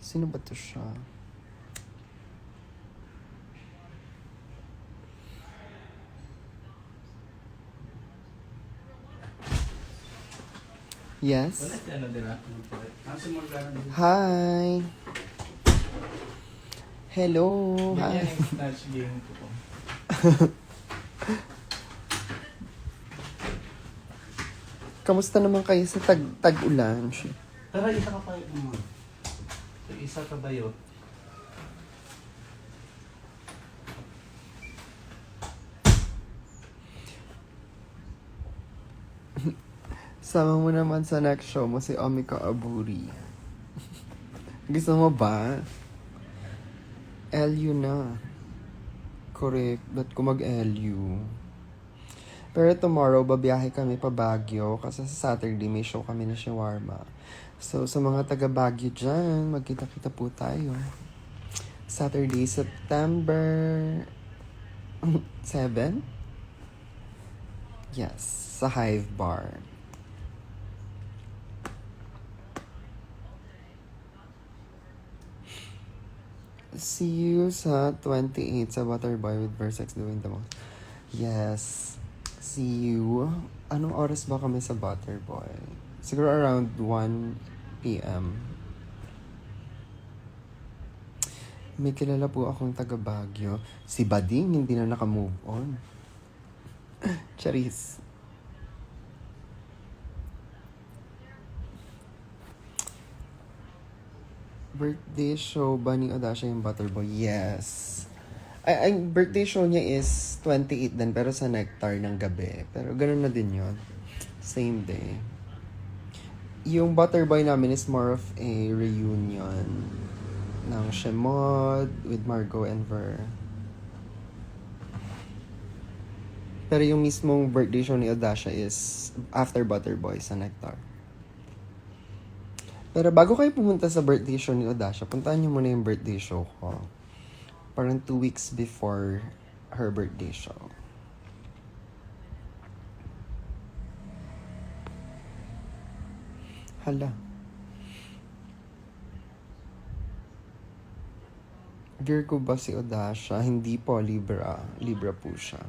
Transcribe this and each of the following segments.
Sino ba to siya? Yes? Hi! Hello! Hi! Kamusta naman kayo sa tag-ulan? Tara, isa ka pa yung isa ka ba yun? Sama mo naman sa next show mo si Omika Aburi. Gusto mo ba? LU na. Correct. Ba't ko mag-LU? Pero tomorrow, babiyahe kami pa Baguio kasi sa Saturday may show kami na shawarma. So, sa mga taga Baguio dyan, magkita-kita po tayo. Saturday, September 7? Yes, sa Hive Bar. See you sa 28 sa Butterboy with Versex doing the most. Yes. See you. Anong oras ba kami sa Butterboy? Siguro around 1 p.m. May kilala po akong taga Baguio. Si Bading hindi na naka-move on. Charis. Birthday show ba ni Odasha yung Butterboy? Yes. Ang birthday show niya is 28 din, pero sa Nectar ng gabi. Pero ganun na din yon, same day. Yung Butterboy namin is more of a reunion ng Shemod with Margot and Ver. Pero yung mismong birthday show ni Odasha is after Butterboy sa Nectar. Pero bago kayo pumunta sa birthday show ni Odasha, puntahan niyo muna yung birthday show ko. Parang 2 weeks before her birthday show. Hala. Virgo ba si Odasha? Hindi po, Libra. Libra po siya.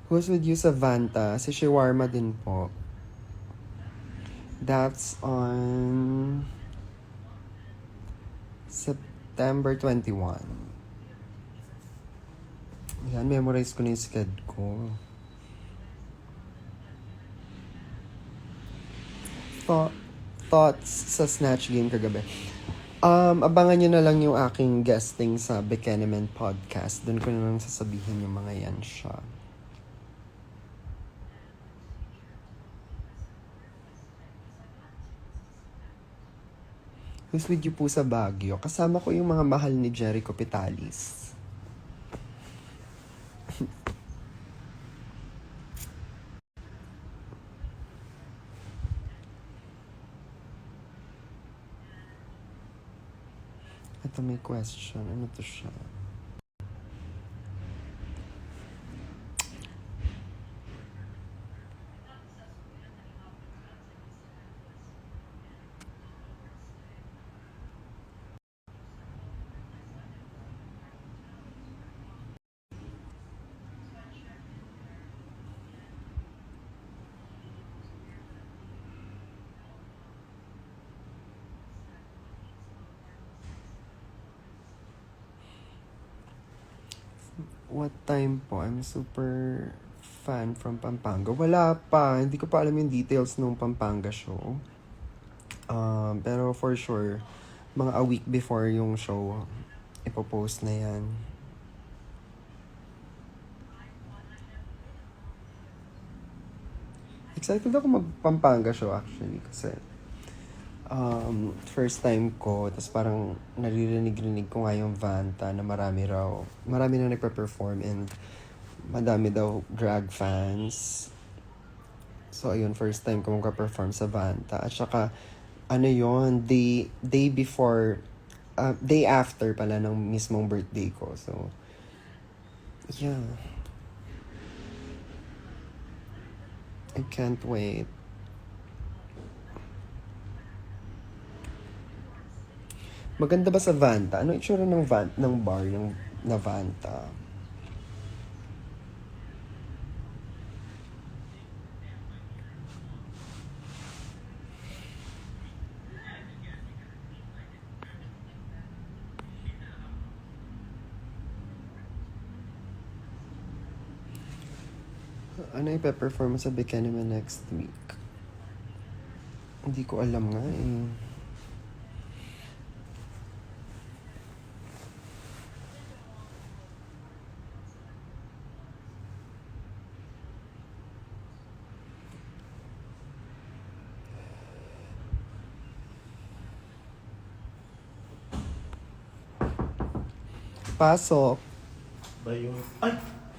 Who's with you sa Vanta? Si Shawarma din po. That's on September 21. Yan, memorize ko na yung sked ko. Thoughts sa Snatch Game kagabi. Abangan nyo na lang yung aking guesting sa Bekenemen Podcast. Doon ko na lang sasabihin yung mga yan siya. Who's with you po sa Baguio? Kasama ko yung mga mahal ni Jericho Pitalis. Ito may question. Ano to siya? What time po? I'm super fan from Pampanga. Wala pa. Hindi ko pa alam yung details ng Pampanga show. Pero for sure, mga a week before yung show, ipopost na yan. Excited ako mag-Pampanga show actually kasi first time ko, tapos parang naririnig-rinig ko nga yung Vanta na marami na nagpa-perform and madami daw drag fans. So ayun, first time ko magpa-perform sa Vanta. At saka, ano yon, day before, day after pala ng mismong birthday ko. So, yeah. I can't wait. Maganda ba sa Vanta? Ano itsura ng bar na Vanta? Ano ipe-perform sa Bikini Man next week? Hindi ko alam nga eh. Pasok. Ba yung... Ay!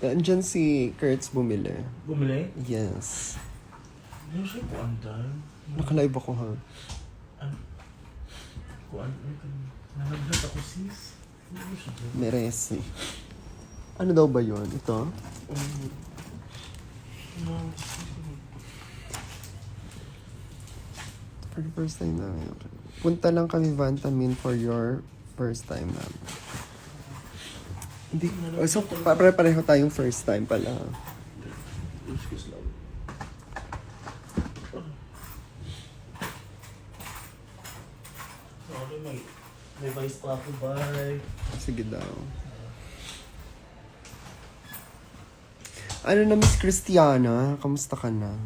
Andyan si Kurtz bumili. Bumili? Yes. Ano siya po andan? Nakalive ako ha. Kuan, nalaglat ako sis. Ano siya po? Meresi. Ano daw ba yun? Ito? For the first time namin. Punta lang kami Vantamin for your first time namin. Hindi. Oh, so, pare-pareho tayong first time pala. Excuse lang. Sorry, may vice pa ako, bye. Sige daw. Ano na, Miss Christiana? Kamusta ka na?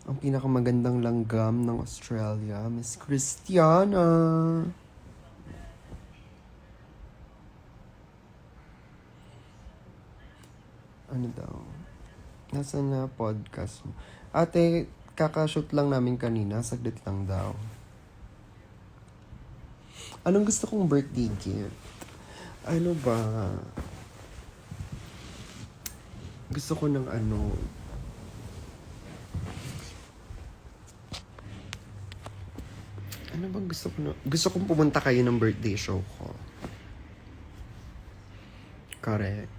Ang pinakamagandang langgam ng Australia, Miss Christiana. Ano daw? Nasaan na podcast mo? Ate, kakashoot lang namin kanina. Saglit lang daw. Anong gusto kong birthday gift? Ano ba? Gusto ko ng ano. Ano bang gusto ko na? Gusto kong pumunta kayo ng birthday show ko. Correct.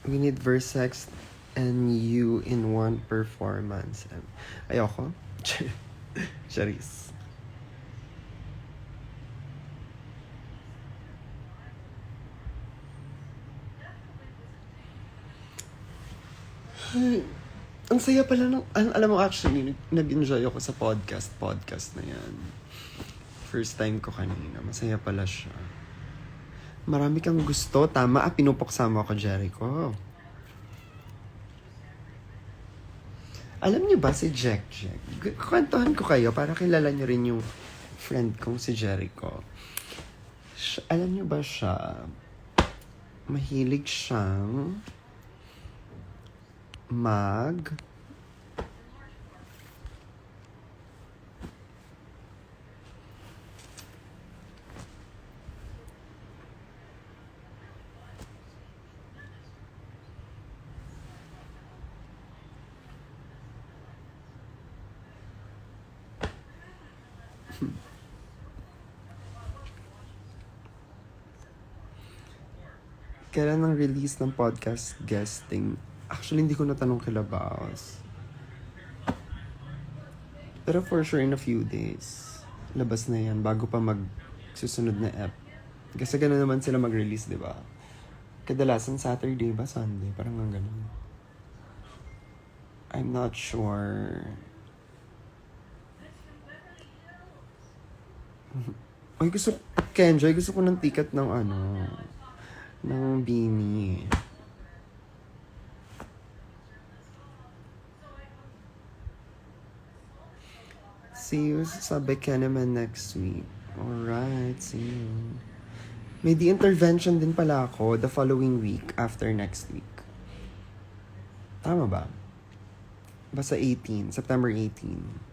We need Versex and you in one performance. Ayoko. Charis. Ang saya pala ng... Alam mo, actually, nag-enjoy ako sa podcast na yan. First time ko kanina. Masaya pala siya. Marami kang gusto. Tama, pinupuksa mo ako, Jericho. Alam niyo ba si Jack? Kwentuhan ko kayo para kilala niyo rin yung friend kong si Jericho. Alam niyo ba siya? Mahilig siyang kailan ang release ng podcast guesting? Actually, hindi ko natanong kila Baos. Pero for sure, in a few days, labas na yan bago pa susunod na ep. Kasi gano'n naman sila mag-release, di ba? Kadalasan Saturday ba? Sunday? Parang nga gano'n. I'm not sure. Ay, Kenjoy, gusto ko ng ticket ng ng Beanie. See you sa Bikini Man next week. Alright, see you. May intervention din pala ako the following week after next week. Tama ba? Basta 18, September 18.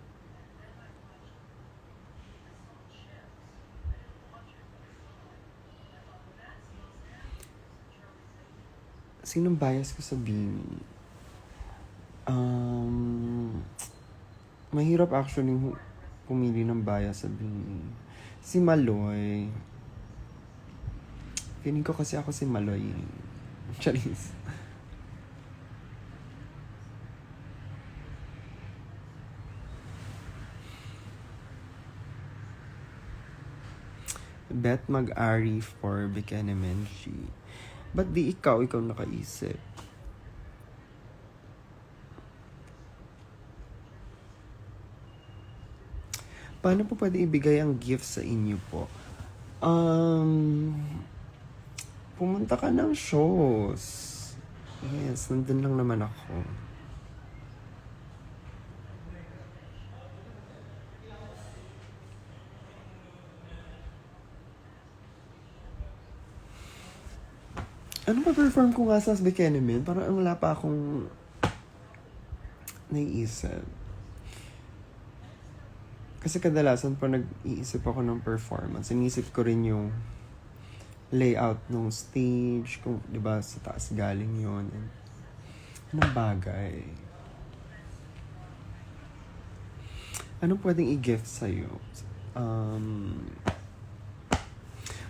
Sinong bias ko sa Beanie? Mahirap actually pumili ng bias sa Beanie. Si Maloy. Feeling ko kasi ako si Maloy. Charis. Bet mag-ari for Bekenemenshi. Ba't di ikaw nakaisip? Paano po pwede ibigay ang gift sa inyo po? Pumunta ka ng shows. Yes, nandun lang naman ako. Ano pa perform ko nga sa Bekenemen? Parang wala pa akong naiisip. Kasi kadalasan pa nag-iisip ako ng performance. Inisip ko rin yung layout ng stage, kung 'di ba sa taas galing 'yon. Anong bagay? Ano pwedeng i-gift sa iyo?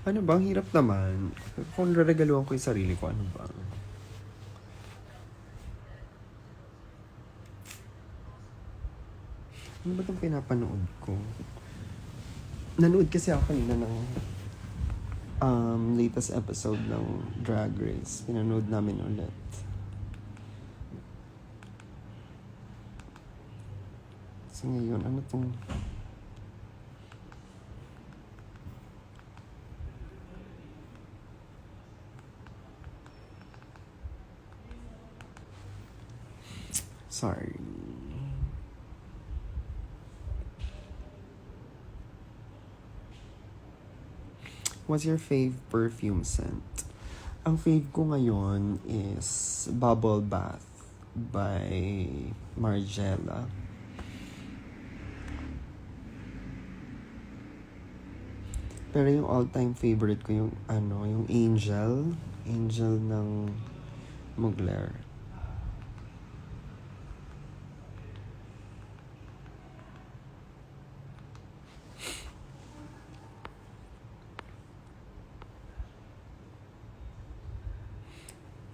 Ano ba? Ang hirap naman. Kung regaluhan ko yung sarili ko, ano ba? Ano ba itong pinapanood ko? Nanood kasi ako kanina ng latest episode ng Drag Race. Pinanood namin ulit. So ngayon, ano tong... Sorry. What's your fave perfume scent? Ang fave ko ngayon is Bubble Bath by Margiela. Pero yung all-time favorite ko yung yung Angel. Angel ng Mugler.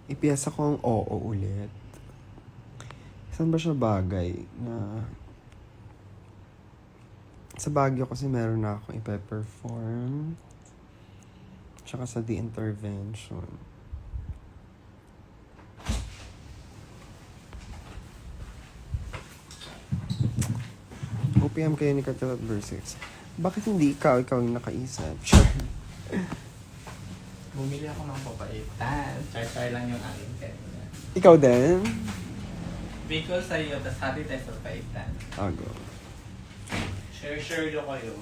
Ipiyasa ko ang oo ulit. Saan ba siya bagay na... Sa Baguio kasi meron na akong ipe-perform. Tsaka sa The Intervention. OPM kayo ni Cartel at Versex. Bakit hindi ikaw yung nakaisip? Sure. Bumili ako ng papaitan. Char-char lang yung akin kanina. Ikaw din? Because sa'yo, tas hati tayo sa papaitan. Ago. Share nyo kayo.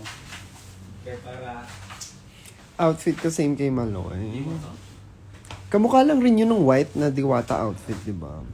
Kaya para... Outfit ko same kay Maloy. Hindi mo to. Kamukha lang rin yun ng white na Diwata outfit, di ba?